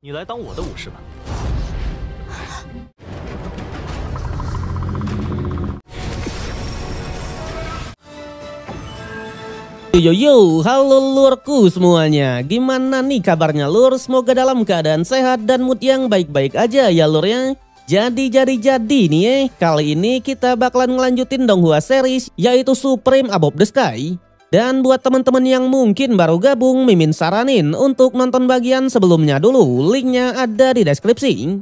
你来当我的武士吧。Yo, halo lurku semuanya. Gimana nih kabarnya lur? Semoga dalam keadaan sehat dan mood yang baik-baik aja ya lur ya. Jadi nih kali ini kita bakalan ngelanjutin Donghua series yaitu Supreme Above the Sky. Dan buat teman-teman yang mungkin baru gabung, Mimin saranin untuk nonton bagian sebelumnya dulu. Linknya ada di deskripsi.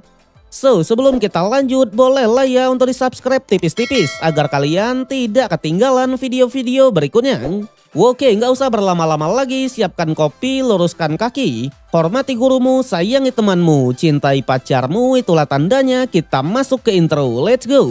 So, sebelum kita lanjut, bolehlah ya untuk di subscribe tipis-tipis agar kalian tidak ketinggalan video-video berikutnya. Oke, nggak usah berlama-lama lagi, siapkan kopi, luruskan kaki. Hormati gurumu, sayangi temanmu, cintai pacarmu, itulah tandanya kita masuk ke intro. Let's go!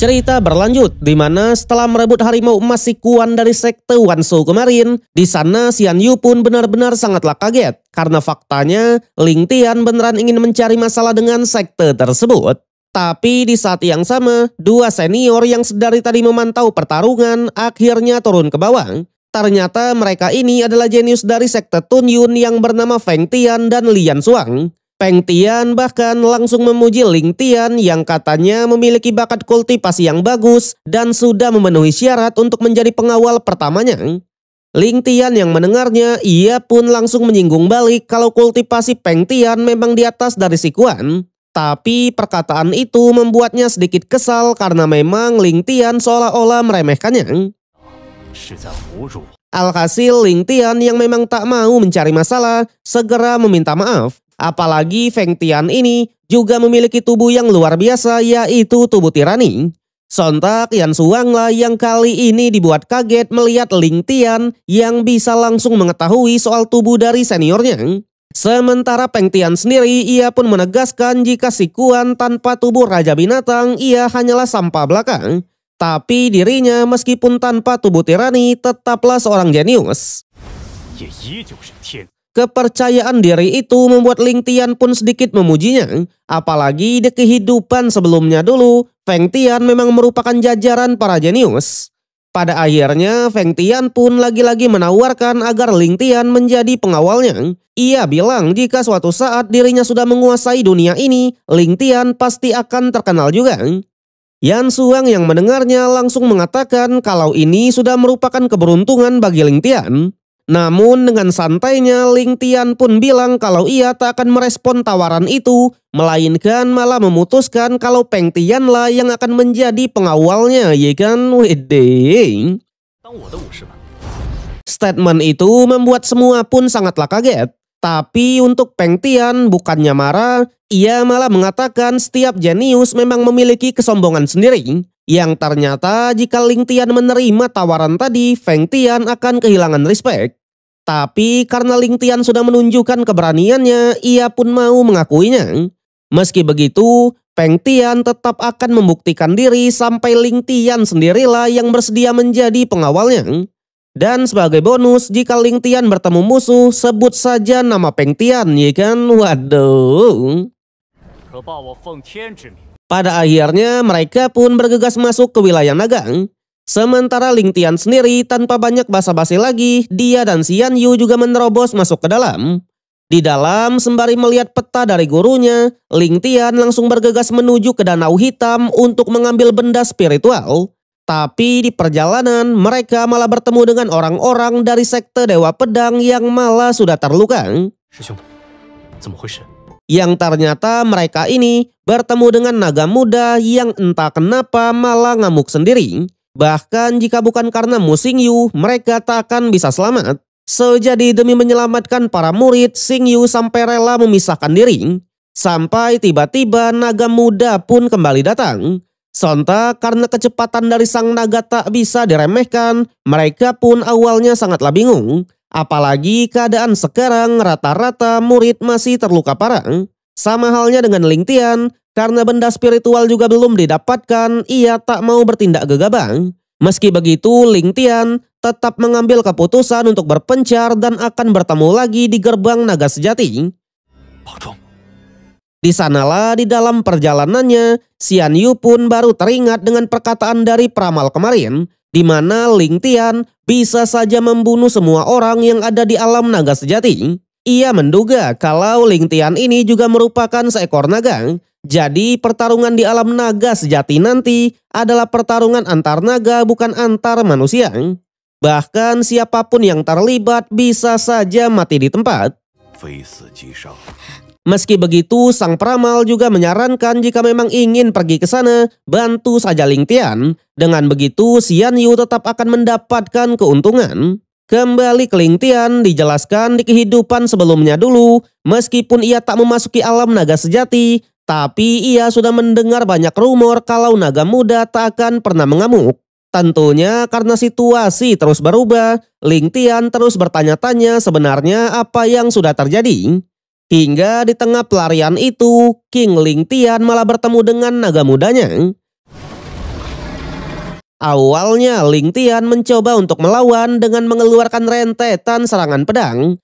Cerita berlanjut di mana setelah merebut harimau emas si Kuan dari sekte Wanshou kemarin, di sana Xian Yu pun benar-benar sangatlah kaget karena faktanya Ling Tian beneran ingin mencari masalah dengan sekte tersebut. Tapi di saat yang sama, dua senior yang sedari tadi memantau pertarungan akhirnya turun ke bawah. Ternyata mereka ini adalah jenius dari sekte Tun Yun yang bernama Feng Tian dan Lian Xuang. Feng Tian bahkan langsung memuji Ling Tian yang katanya memiliki bakat kultivasi yang bagus dan sudah memenuhi syarat untuk menjadi pengawal pertamanya. Ling Tian yang mendengarnya, ia pun langsung menyinggung balik kalau kultivasi Feng Tian memang di atas dari si Kuan. Tapi perkataan itu membuatnya sedikit kesal karena memang Ling Tian seolah-olah meremehkannya. Alhasil Ling Tian yang memang tak mau mencari masalah segera meminta maaf. Apalagi Feng Tian ini juga memiliki tubuh yang luar biasa yaitu tubuh tirani. Sontak Lian Xuang lah yang kali ini dibuat kaget melihat Ling Tian yang bisa langsung mengetahui soal tubuh dari seniornya. Sementara Feng Tian sendiri ia pun menegaskan jika si Kuan tanpa tubuh Raja Binatang ia hanyalah sampah belaka. Tapi dirinya meskipun tanpa tubuh tirani tetaplah seorang jenius. Kepercayaan diri itu membuat Ling Tian pun sedikit memujinya. Apalagi di kehidupan sebelumnya dulu, Feng Tian memang merupakan jajaran para jenius. Pada akhirnya, Feng Tian pun lagi-lagi menawarkan agar Ling Tian menjadi pengawalnya. Ia bilang jika suatu saat dirinya sudah menguasai dunia ini, Ling Tian pasti akan terkenal juga. Lian Xuang yang mendengarnya langsung mengatakan kalau ini sudah merupakan keberuntungan bagi Ling Tian. Namun dengan santainya Ling Tian pun bilang kalau ia tak akan merespon tawaran itu, melainkan malah memutuskan kalau Feng Tian lah yang akan menjadi pengawalnya, ya kan? Wedeng. Statement itu membuat semua pun sangatlah kaget. Tapi untuk Feng Tian bukannya marah, ia malah mengatakan setiap jenius memang memiliki kesombongan sendiri. Yang ternyata jika Ling Tian menerima tawaran tadi, Feng Tian akan kehilangan respect. Tapi karena Ling Tian sudah menunjukkan keberaniannya, ia pun mau mengakuinya. Meski begitu, Feng Tian tetap akan membuktikan diri sampai Ling Tian sendirilah yang bersedia menjadi pengawalnya. Dan sebagai bonus, jika Ling Tian bertemu musuh, sebut saja nama Feng Tian, ya kan? Waduh. Pada akhirnya mereka pun bergegas masuk ke wilayah naga. Sementara Ling Tian sendiri tanpa banyak basa-basi lagi, dia dan Xian Yu juga menerobos masuk ke dalam. Di dalam sembari melihat peta dari gurunya, Ling Tian langsung bergegas menuju ke danau hitam untuk mengambil benda spiritual. Tapi di perjalanan mereka malah bertemu dengan orang-orang dari sekte Dewa Pedang yang malah sudah terluka. Yang ternyata mereka ini bertemu dengan naga muda yang entah kenapa malah ngamuk sendiri. Bahkan jika bukan karena Mu Xingyu, mereka tak akan bisa selamat. So, jadi demi menyelamatkan para murid, Xingyu sampai rela memisahkan diri. Sampai tiba-tiba naga muda pun kembali datang. Sontak karena kecepatan dari sang naga tak bisa diremehkan, mereka pun awalnya sangatlah bingung. Apalagi keadaan sekarang rata-rata murid masih terluka parah. Sama halnya dengan Ling Tian, karena benda spiritual juga belum didapatkan, ia tak mau bertindak gegabah. Meski begitu, Ling Tian tetap mengambil keputusan untuk berpencar dan akan bertemu lagi di gerbang naga sejati. Di sanalah di dalam perjalanannya, Xian Yu pun baru teringat dengan perkataan dari peramal kemarin, di mana Ling Tian bisa saja membunuh semua orang yang ada di alam naga sejati. Ia menduga kalau Ling Tian ini juga merupakan seekor naga. Jadi pertarungan di alam naga sejati nanti adalah pertarungan antar naga bukan antar manusia. Bahkan siapapun yang terlibat bisa saja mati di tempat. Meski begitu, sang peramal juga menyarankan jika memang ingin pergi ke sana, bantu saja Ling Tian. Dengan begitu, Xian Yu tetap akan mendapatkan keuntungan. Kembali ke Ling Tian, dijelaskan di kehidupan sebelumnya dulu, meskipun ia tak memasuki alam naga sejati, tapi ia sudah mendengar banyak rumor kalau naga muda tak akan pernah mengamuk. Tentunya karena situasi terus berubah, Ling Tian terus bertanya-tanya sebenarnya apa yang sudah terjadi. Hingga di tengah pelarian itu, King Ling Tian malah bertemu dengan naga mudanya. Awalnya Ling Tian mencoba untuk melawan dengan mengeluarkan rentetan serangan pedang.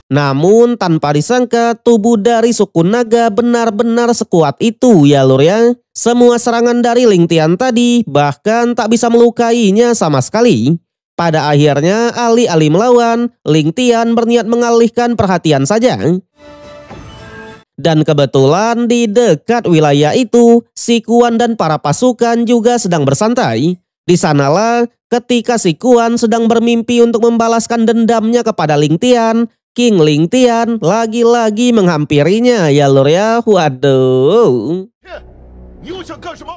Namun tanpa disangka tubuh dari suku naga benar-benar sekuat itu ya lur ya. Semua serangan dari Ling Tian tadi bahkan tak bisa melukainya sama sekali. Pada akhirnya alih-alih melawan, Ling Tian berniat mengalihkan perhatian saja. Dan kebetulan di dekat wilayah itu, Si Kuan dan para pasukan juga sedang bersantai. Di sanalah ketika Si Kuan sedang bermimpi untuk membalaskan dendamnya kepada Ling Tian, King Ling Tian lagi-lagi menghampirinya ya lur ya. Waduh.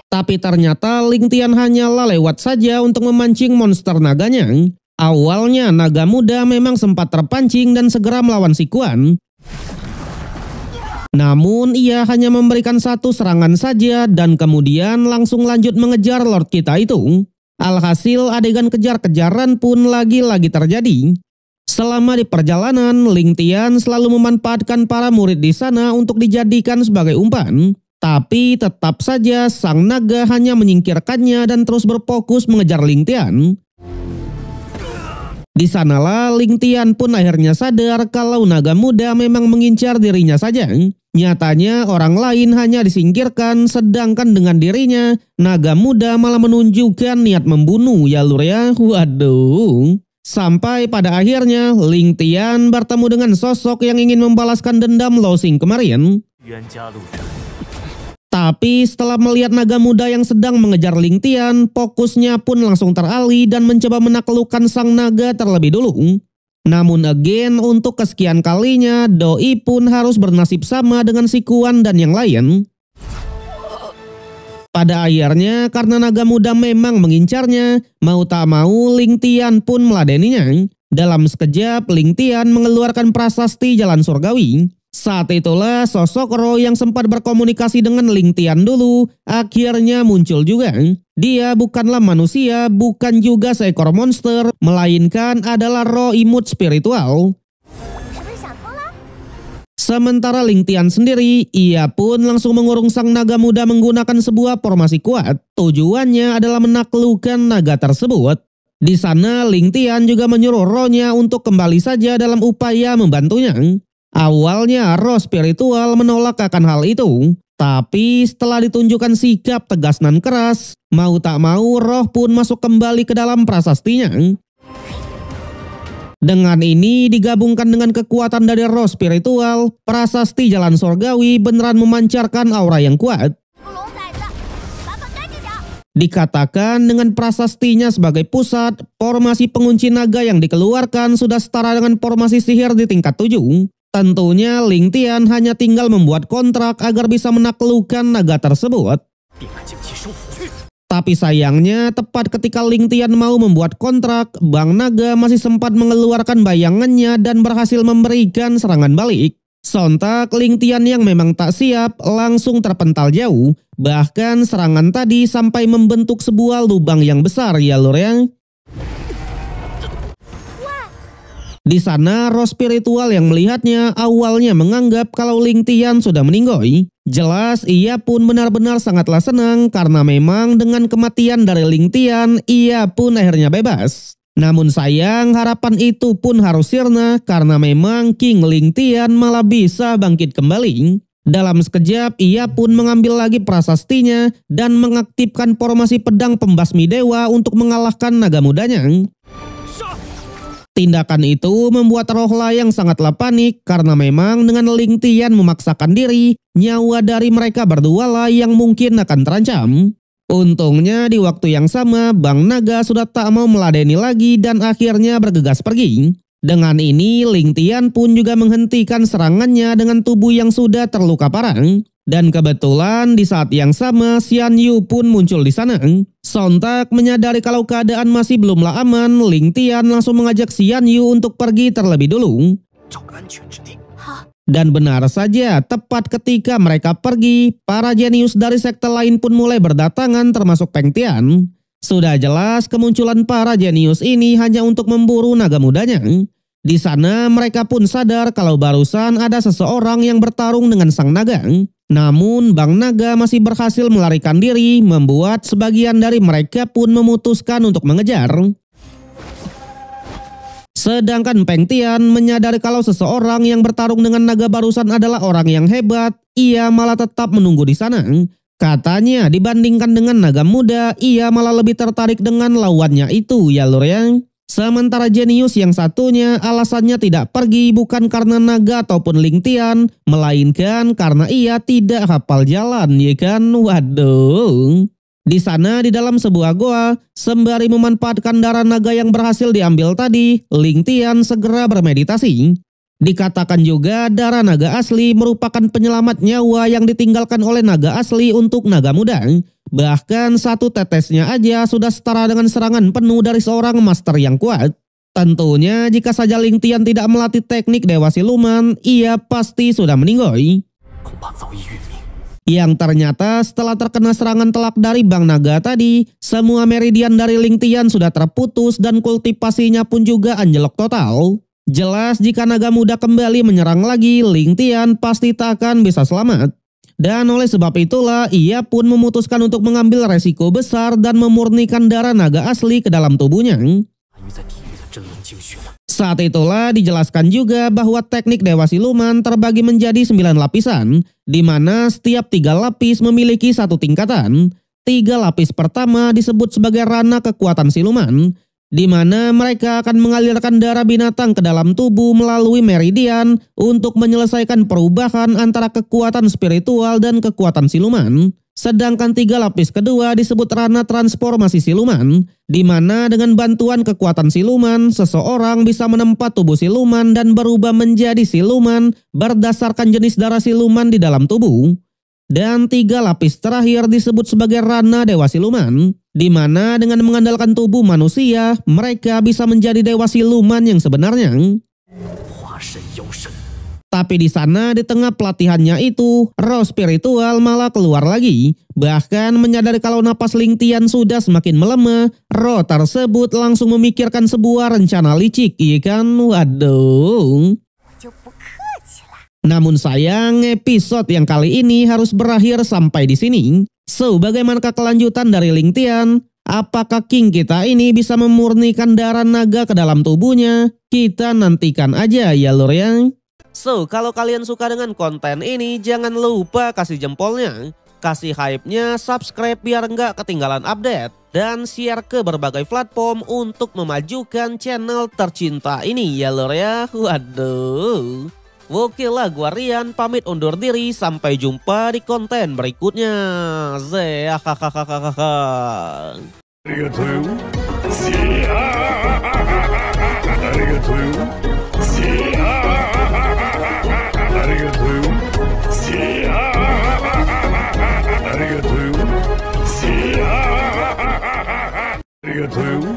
Tapi ternyata Ling Tian hanyalah lewat saja untuk memancing monster naganya. Awalnya naga muda memang sempat terpancing dan segera melawan Si Kuan. Namun ia hanya memberikan satu serangan saja dan kemudian langsung lanjut mengejar Lord kita itu. Alhasil adegan kejar-kejaran pun lagi-lagi terjadi. Selama di perjalanan, Ling Tian selalu memanfaatkan para murid di sana untuk dijadikan sebagai umpan. Tapi tetap saja sang naga hanya menyingkirkannya dan terus berfokus mengejar Ling Tian. Di sanalah Ling Tian pun akhirnya sadar kalau naga muda memang mengincar dirinya saja. Nyatanya orang lain hanya disingkirkan, sedangkan dengan dirinya, naga muda malah menunjukkan niat membunuh ya lur ya. Waduh. Sampai pada akhirnya Ling Tian bertemu dengan sosok yang ingin membalaskan dendam Lo Xing kemarin. Tapi setelah melihat naga muda yang sedang mengejar Ling Tian, fokusnya pun langsung teralih dan mencoba menaklukkan sang naga terlebih dulu. Namun again untuk kesekian kalinya, Doi pun harus bernasib sama dengan Si Kuan dan yang lain. Pada akhirnya karena naga muda memang mengincarnya, mau tak mau Ling Tian pun meladeninya. Dalam sekejap Ling Tian mengeluarkan prasasti jalan surgawi. Saat itulah sosok Ro yang sempat berkomunikasi dengan Ling Tian dulu akhirnya muncul juga. Dia bukanlah manusia, bukan juga seekor monster, melainkan adalah Ro imut spiritual. Sementara Ling Tian sendiri, ia pun langsung mengurung sang naga muda menggunakan sebuah formasi kuat. Tujuannya adalah menaklukkan naga tersebut. Di sana Ling Tian juga menyuruh Ro-nya untuk kembali saja dalam upaya membantunya. Awalnya roh spiritual menolak akan hal itu, tapi setelah ditunjukkan sikap tegas dan keras, mau tak mau roh pun masuk kembali ke dalam prasastinya. Dengan ini digabungkan dengan kekuatan dari roh spiritual, prasasti jalan surgawi beneran memancarkan aura yang kuat. Dikatakan dengan prasastinya sebagai pusat, formasi pengunci naga yang dikeluarkan sudah setara dengan formasi sihir di tingkat 7. Tentunya Ling Tian hanya tinggal membuat kontrak agar bisa menaklukkan naga tersebut. Tapi sayangnya tepat ketika Ling Tian mau membuat kontrak, Bang Naga masih sempat mengeluarkan bayangannya dan berhasil memberikan serangan balik. Sontak Ling Tian yang memang tak siap langsung terpental jauh. Bahkan serangan tadi sampai membentuk sebuah lubang yang besar ya lur ya. Di sana roh spiritual yang melihatnya awalnya menganggap kalau Ling Tian sudah meninggoy. Jelas ia pun benar-benar sangatlah senang karena memang dengan kematian dari Ling Tian ia pun akhirnya bebas. Namun sayang harapan itu pun harus sirna karena memang King Ling Tian malah bisa bangkit kembali. Dalam sekejap ia pun mengambil lagi prasastinya dan mengaktifkan formasi pedang pembasmi dewa untuk mengalahkan naga mudanya. Tindakan itu membuat Roh Layang sangatlah panik karena memang dengan Ling Tian memaksakan diri, nyawa dari mereka berdua lah yang mungkin akan terancam. Untungnya di waktu yang sama Bang Naga sudah tak mau meladeni lagi dan akhirnya bergegas pergi. Dengan ini Ling Tian pun juga menghentikan serangannya dengan tubuh yang sudah terluka parah. Dan kebetulan di saat yang sama Xian Yu pun muncul di sana. Sontak menyadari kalau keadaan masih belumlah aman, Ling Tian langsung mengajak Xian Yu untuk pergi terlebih dulu. Dan benar saja, tepat ketika mereka pergi, para jenius dari sekte lain pun mulai berdatangan termasuk Peng Tian. Sudah jelas kemunculan para jenius ini hanya untuk memburu naga mudanya. Di sana mereka pun sadar kalau barusan ada seseorang yang bertarung dengan sang naga. Namun Bang Naga masih berhasil melarikan diri, membuat sebagian dari mereka pun memutuskan untuk mengejar. Sedangkan Peng Tian menyadari kalau seseorang yang bertarung dengan naga barusan adalah orang yang hebat, ia malah tetap menunggu di sana. Katanya dibandingkan dengan naga muda, ia malah lebih tertarik dengan lawannya itu ya lur ya. Sementara jenius yang satunya alasannya tidak pergi bukan karena naga ataupun Ling Tian, melainkan karena ia tidak hafal jalan ya kan, waduh. Di sana di dalam sebuah goa, sembari memanfaatkan darah naga yang berhasil diambil tadi, Ling Tian segera bermeditasi. Dikatakan juga darah naga asli merupakan penyelamat nyawa yang ditinggalkan oleh naga asli untuk naga muda. Bahkan satu tetesnya aja sudah setara dengan serangan penuh dari seorang master yang kuat. Tentunya jika saja Ling Tian tidak melatih teknik Dewa Siluman, ia pasti sudah meninggoy. Yang ternyata setelah terkena serangan telak dari Bang Naga tadi, semua meridian dari Ling Tian sudah terputus dan kultivasinya pun juga anjlok total. Jelas jika naga muda kembali menyerang lagi, Ling Tian pasti tak akan bisa selamat. Dan oleh sebab itulah ia pun memutuskan untuk mengambil resiko besar dan memurnikan darah naga asli ke dalam tubuhnya. Saat itulah dijelaskan juga bahwa teknik Dewa Siluman terbagi menjadi 9 lapisan, di mana setiap 3 lapis memiliki satu tingkatan. 3 lapis pertama disebut sebagai rana kekuatan siluman, di mana mereka akan mengalirkan darah binatang ke dalam tubuh melalui meridian untuk menyelesaikan perubahan antara kekuatan spiritual dan kekuatan siluman. Sedangkan 3 lapis kedua disebut rana transformasi siluman, di mana dengan bantuan kekuatan siluman, seseorang bisa menempa tubuh siluman dan berubah menjadi siluman berdasarkan jenis darah siluman di dalam tubuh. Dan 3 lapis terakhir disebut sebagai rana Dewa Siluman, di mana dengan mengandalkan tubuh manusia, mereka bisa menjadi Dewa Siluman yang sebenarnya. Tapi di sana di tengah pelatihannya itu, roh spiritual malah keluar lagi. Bahkan menyadari kalau napas Ling Tian sudah semakin melemah, roh tersebut langsung memikirkan sebuah rencana licik, iya kan? Waduh. Namun sayang episode yang kali ini harus berakhir sampai di sini. So, bagaimanakah kelanjutan dari Ling Tian? Apakah King kita ini bisa memurnikan darah naga ke dalam tubuhnya? Kita nantikan aja ya lur ya. So, kalau kalian suka dengan konten ini, jangan lupa kasih jempolnya, kasih hype-nya, subscribe biar nggak ketinggalan update, dan share ke berbagai platform untuk memajukan channel tercinta ini ya lor ya. Waduh. Oke lah, gua Rian pamit undur diri, sampai jumpa di konten berikutnya. Arigatou.